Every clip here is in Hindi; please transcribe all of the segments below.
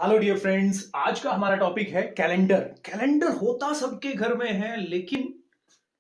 हेलो डियर फ्रेंड्स, आज का हमारा टॉपिक है कैलेंडर। कैलेंडर होता सबके घर में है, लेकिन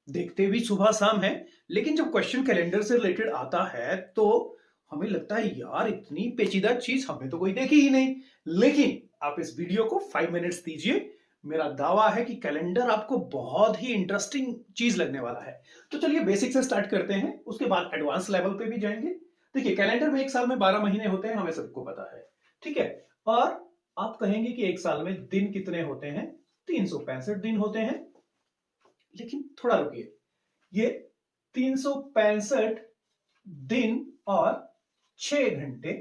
देखते भी सुबह शाम है। लेकिन जब क्वेश्चन कैलेंडर से रिलेटेड आता है तो हमें लगता है यार इतनी पेचीदा चीज हमने तो कोई देखी ही नहीं। लेकिन आप इस वीडियो को 5 मिनट्स दीजिए, मेरा दावा है कि कैलेंडर आपको बहुत ही इंटरेस्टिंग चीज लगने वाला है। तो चलिए बेसिक से स्टार्ट करते हैं, उसके बाद एडवांस लेवल पे भी जाएंगे। देखिए, कैलेंडर में एक साल में 12 महीने होते हैं, हमें सबको पता है, ठीक है। और आप कहेंगे कि एक साल में दिन कितने होते हैं? 365 दिन होते हैं। लेकिन थोड़ा रुकिए, ये 365 दिन और 6 घंटे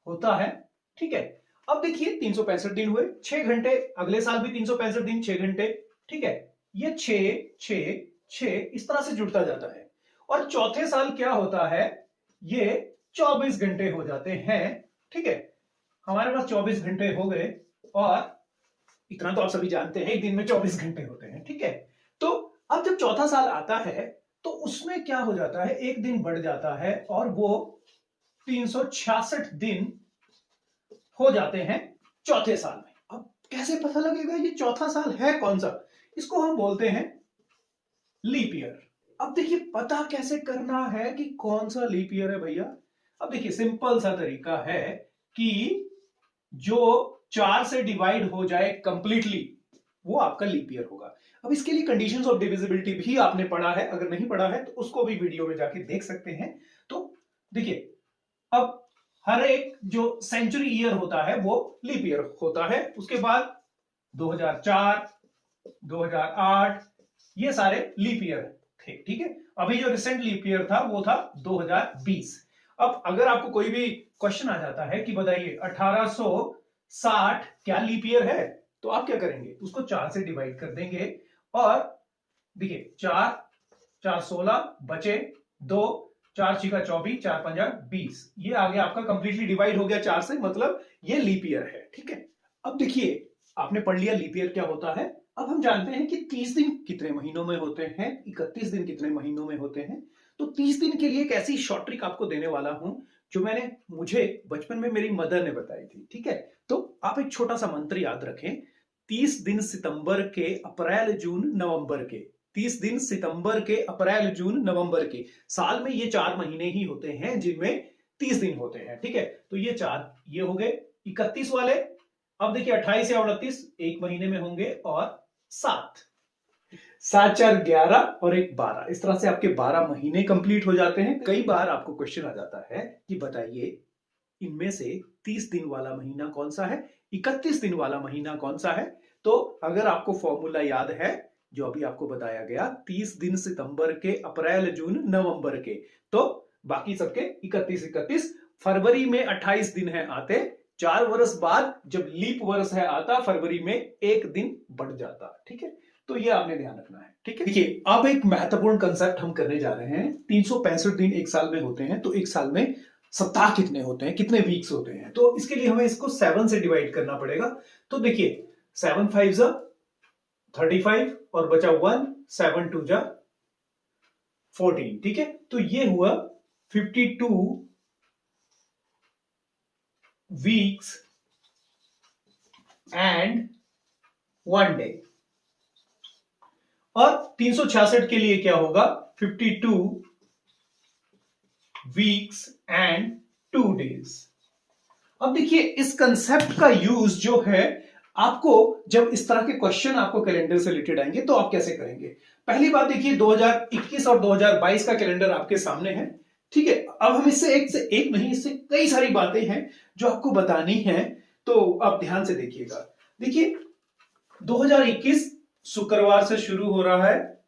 होता है, ठीक है। अब देखिए, 365 दिन हुए, 6 घंटे, अगले साल भी 365 दिन 6 घंटे, ठीक है। ये 6 6 6 इस तरह से जुड़ता जाता है। और चौथे साल क्या होता है? ये 24 घंटे हो जाते हैं, ठीक है। हमारे पास 24 घंटे हो गए, और इतना तो आप सभी जानते हैं एक दिन में 24 घंटे होते हैं, ठीक है। तो अब जब चौथा साल आता है तो उसमें क्या हो जाता है, एक दिन बढ़ जाता है और वो 366 दिन हो जाते हैं चौथे साल में। अब कैसे पता लगेगा ये चौथा साल है कौन सा? इसको हम बोलते हैं लीप ईयर। अब देखिए, पता कैसे करना है कि कौन सा लीप ईयर है भैया? अब देखिए, सिंपल सा तरीका है कि जो 4 से डिवाइड हो जाए कंप्लीटली, वो आपका लीप ईयर होगा। अब इसके लिए कंडीशंस ऑफ डिविजिबिलिटी भी आपने पढ़ा है, अगर नहीं पढ़ा है तो उसको भी वीडियो में जाके देख सकते हैं। तो देखिए, अब हर एक जो सेंचुरी ईयर होता है वो लीप ईयर होता है। उसके बाद 2004, 2008, ये सारे लीप ईयर थे, ठीक है। अभी जो रिसेंट लीप ईयर था वो था 2020। अब अगर आपको कोई भी क्वेश्चन आ जाता है कि बताइए 1860 क्या लीप ईयर है, तो आप क्या करेंगे, उसको 4 से डिवाइड कर देंगे। और देखिए, 4 4 16 बचे 2, 4 6 24, 4 5 20, ये आ गया आपका कंप्लीटली डिवाइड हो गया 4 से, मतलब ये लीप ईयर है, ठीक है। अब देखिए, आपने पढ़ लिया लीप ईयर क्या होता है। अब हम जानते हैं कि 30 दिन कितने महीनों में होते हैं, 31 दिन कितने महीनों में होते हैं। तो 30 दिन के लिए एक ऐसी शॉर्ट ट्रिक आपको देने वाला हूं जो मुझे बचपन में मेरी मदर ने बताई थी, ठीक है। तो आप एक छोटा सा मंत्र याद रखें, 30 दिन सितंबर के, अप्रैल जून नवंबर के, 30 दिन सितंबर के, अप्रैल जून नवंबर के। साल में ये 4 महीने ही होते हैं जिनमें 30 दिन होते हैं, ठीक है। तो ये 4 ये हो गए। 31 वाले, अब देखिए 28 या 29 एक महीने में होंगे, और 7 7 4 11 और 1 12, इस तरह से आपके 12 महीने कंप्लीट हो जाते हैं। कई बार आपको क्वेश्चन आ जाता है कि बताइए इनमें से 30 दिन वाला महीना कौन सा है, 31 दिन वाला महीना कौन सा है। तो अगर आपको फॉर्मूला याद है जो अभी आपको बताया गया, 30 दिन सितंबर के, अप्रैल जून नवंबर के, तो बाकी सबके 31 31, फरवरी में 28 दिन है आते, 4 वर्ष बाद जब लीप वर्ष है आता, फरवरी में एक दिन बढ़ जाता, ठीक है। तो ये आपने ध्यान रखना है, ठीक है। देखिए, अब एक महत्वपूर्ण कंसेप्ट हम करने जा रहे हैं। 365 दिन एक साल में होते हैं, तो एक साल में सप्ताह कितने होते हैं, कितने वीक्स होते हैं? तो इसके लिए हमें इसको 7 से डिवाइड करना पड़ेगा। तो देखिए, 7 5 जा 35 और बचा 1, 7 2 जा 14, ठीक है। तो ये हुआ 52 वीक्स एंड 1 डे। और 366 के लिए क्या होगा, 52 वीक्स एंड 2 डेज। अब देखिए, इस कंसेप्ट का यूज जो है, आपको जब इस तरह के क्वेश्चन आपको कैलेंडर से रिलेटेड आएंगे तो आप कैसे करेंगे। पहली बात देखिए, 2021 और 2022 का कैलेंडर आपके सामने है, ठीक है। अब हम इससे एक नहीं, इससे कई सारी बातें हैं जो आपको बतानी है, तो आप ध्यान से देखिएगा। देखिए, 2021 शुक्रवार से शुरू हो रहा है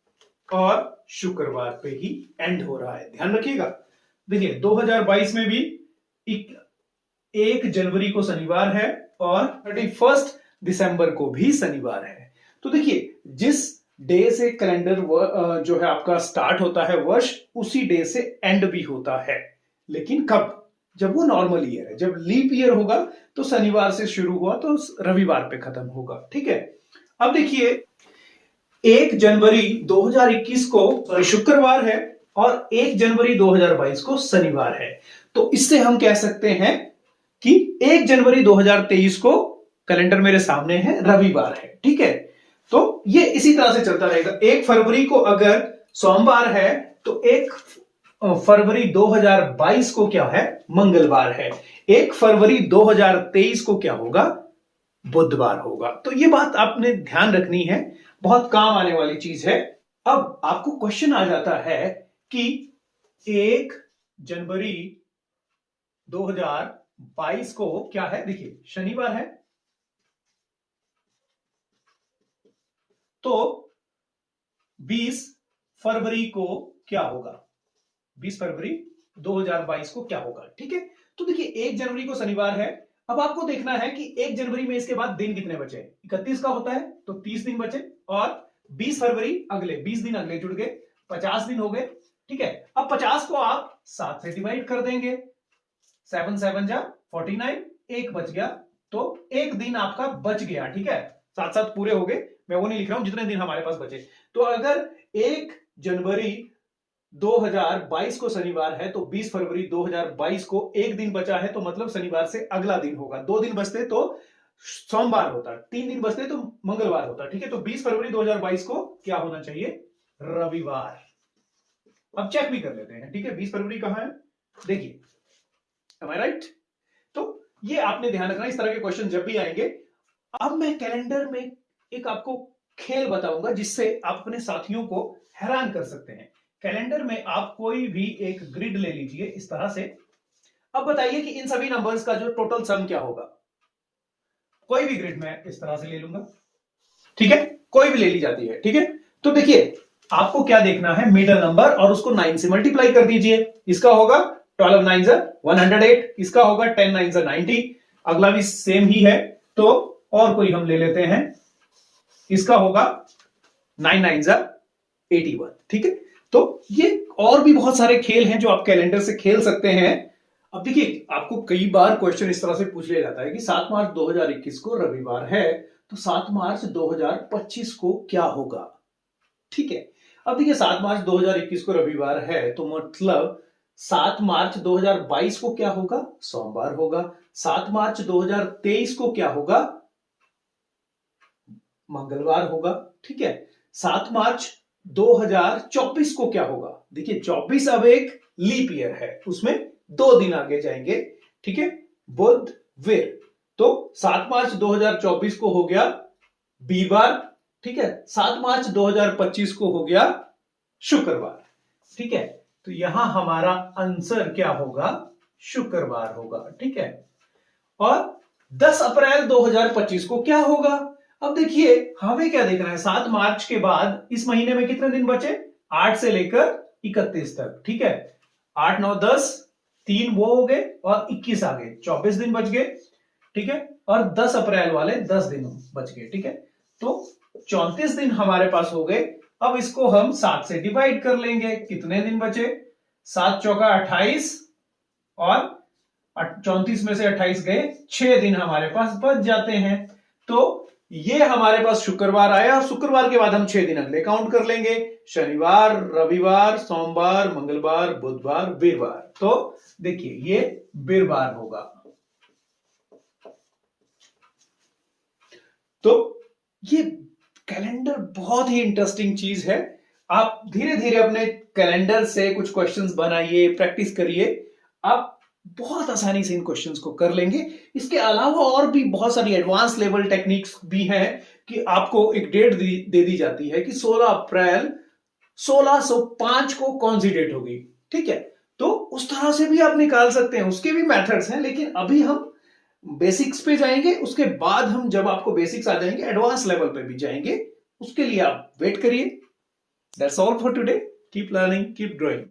और शुक्रवार पे ही एंड हो रहा है, ध्यान रखिएगा। देखिए, 2022 में भी 1 जनवरी को शनिवार है और 31 दिसंबर को भी शनिवार है। तो देखिए, जिस डे से कैलेंडर जो है आपका स्टार्ट होता है वर्ष, उसी डे से एंड भी होता है। लेकिन कब? जब वो नॉर्मल ईयर है। जब लीप ईयर होगा तो शनिवार से शुरू हुआ तो रविवार पे खत्म होगा, ठीक है। अब देखिए, 1 जनवरी 2021 को शुक्रवार है और 1 जनवरी 2022 को शनिवार है। तो इससे हम कह सकते हैं कि 1 जनवरी 2023 को कैलेंडर मेरे सामने है, रविवार है, ठीक है। तो ये इसी तरह से चलता रहेगा। 1 फरवरी को अगर सोमवार है तो 1 फरवरी 2022 को क्या है, मंगलवार है। 1 फरवरी 2023 को क्या होगा, बुधवार होगा। तो ये बात आपने ध्यान रखनी है, बहुत काम आने वाली चीज है। अब आपको क्वेश्चन आ जाता है कि 1 जनवरी 2022 को क्या है, देखिए शनिवार है, तो 20 फरवरी को क्या होगा, 20 फरवरी 2022 को क्या होगा, ठीक है। तो देखिए 1 जनवरी को शनिवार है। अब आपको देखना है कि 1 जनवरी में इसके बाद दिन कितने बचे, 31 का होता है तो 30 दिन बचे, और 20 फरवरी अगले 20 दिन अगले जुड़ गए, 50 दिन हो गए, ठीक है। अब 50 को आप 7 से डिवाइड कर देंगे, 7 7 जा 49, एक बच गया, तो एक दिन आपका बच गया, ठीक है। साथ साथ पूरे हो गए, मैं वो नहीं लिख रहा हूं जितने दिन हमारे पास बचे। तो अगर 1 जनवरी 2022 को शनिवार है तो 20 फरवरी 2022 को एक दिन बचा है, तो मतलब शनिवार से अगला दिन होगा। 2 दिन बचते तो सोमवार होता, 3 दिन बचते तो मंगलवार होता, ठीक है। तो 20 फरवरी 2022 को क्या होना चाहिए, रविवार। अब चेक भी कर लेते हैं, ठीक है। 20 फरवरी कहां है, देखिए, am I right? तो ये आपने ध्यान रखना, इस तरह के क्वेश्चन जब भी आएंगे। अब मैं कैलेंडर में एक आपको खेल बताऊंगा जिससे आप अपने साथियों को हैरान कर सकते हैं। कैलेंडर में आप कोई भी एक ग्रिड ले लीजिए इस तरह से। अब बताइए कि इन सभी नंबर्स का जो टोटल सम क्या होगा। कोई भी ग्रिड में इस तरह से ले लूंगा, ठीक है, कोई भी ले ली जाती है, ठीक है। तो देखिए आपको क्या देखना है, मिडल नंबर, और उसको 9 से मल्टीप्लाई कर दीजिए। इसका होगा 12 9 108, इसका होगा 10 9 90, अगला भी सेम ही है। तो और कोई हम ले लेते हैं, इसका होगा 9 9 81, ठीक है। तो ये और भी बहुत सारे खेल हैं जो आप कैलेंडर से खेल सकते हैं। अब देखिए आपको कई बार क्वेश्चन इस तरह से पूछ लिया जाता है कि 7 मार्च 2021 को रविवार है, तो 7 मार्च 2025 को क्या होगा, ठीक है। अब देखिए 7 मार्च 2021 को रविवार है, तो मतलब 7 मार्च 2022 को क्या होगा, सोमवार होगा। 7 मार्च 2023 को क्या होगा, मंगलवार होगा, ठीक है। 7 मार्च 2024 को क्या होगा, देखिए 24 अब एक लीप ईयर है, उसमें 2 दिन आगे जाएंगे, ठीक है, बुध वीर। तो 7 मार्च 2024 को हो गया वीरवार, ठीक है। 7 मार्च 2025 को हो गया शुक्रवार, ठीक है। तो यहां हमारा आंसर क्या होगा, शुक्रवार होगा, ठीक है। और 10 अप्रैल 2025 को क्या होगा। अब देखिए हमें क्या देखना है, 7 मार्च के बाद इस महीने में कितने दिन बचे, 8 से लेकर 31 तक, ठीक है। 8 9 10, 3 वो हो गए और 21 आ गए, 24 दिन बच गए, ठीक है। और 10 अप्रैल वाले 10 दिन बच गए, ठीक है। तो 34 दिन हमारे पास हो गए। अब इसको हम 7 से डिवाइड कर लेंगे, कितने दिन बचे, 7 चौका 28, और 34 में से 28 गए, 6 दिन हमारे पास बच जाते हैं। तो ये हमारे पास शुक्रवार आया, और शुक्रवार के बाद हम 6 दिन अगले काउंट कर लेंगे, शनिवार, रविवार, सोमवार, मंगलवार, बुधवार, वीरवार। तो देखिए ये वीरवार होगा। तो ये कैलेंडर बहुत ही इंटरेस्टिंग चीज है। आप धीरे धीरे अपने कैलेंडर से कुछ क्वेश्चंस बनाइए, प्रैक्टिस करिए, आप बहुत आसानी से इन क्वेश्चंस को कर लेंगे। इसके अलावा और भी बहुत सारी एडवांस लेवल टेक्निक्स भी हैं कि आपको एक डेट दे दी जाती है कि 16 अप्रैल 1605 को कौन सी डेट होगी, ठीक है। तो उस तरह से भी आप निकाल सकते हैं, उसके भी मेथड्स हैं, लेकिन अभी हम बेसिक्स पे जाएंगे। उसके बाद हम जब आपको बेसिक्स आ जाएंगे एडवांस लेवल पे भी जाएंगे, उसके लिए आप वेट करिए। That's all for today. Keep learning, keep growing.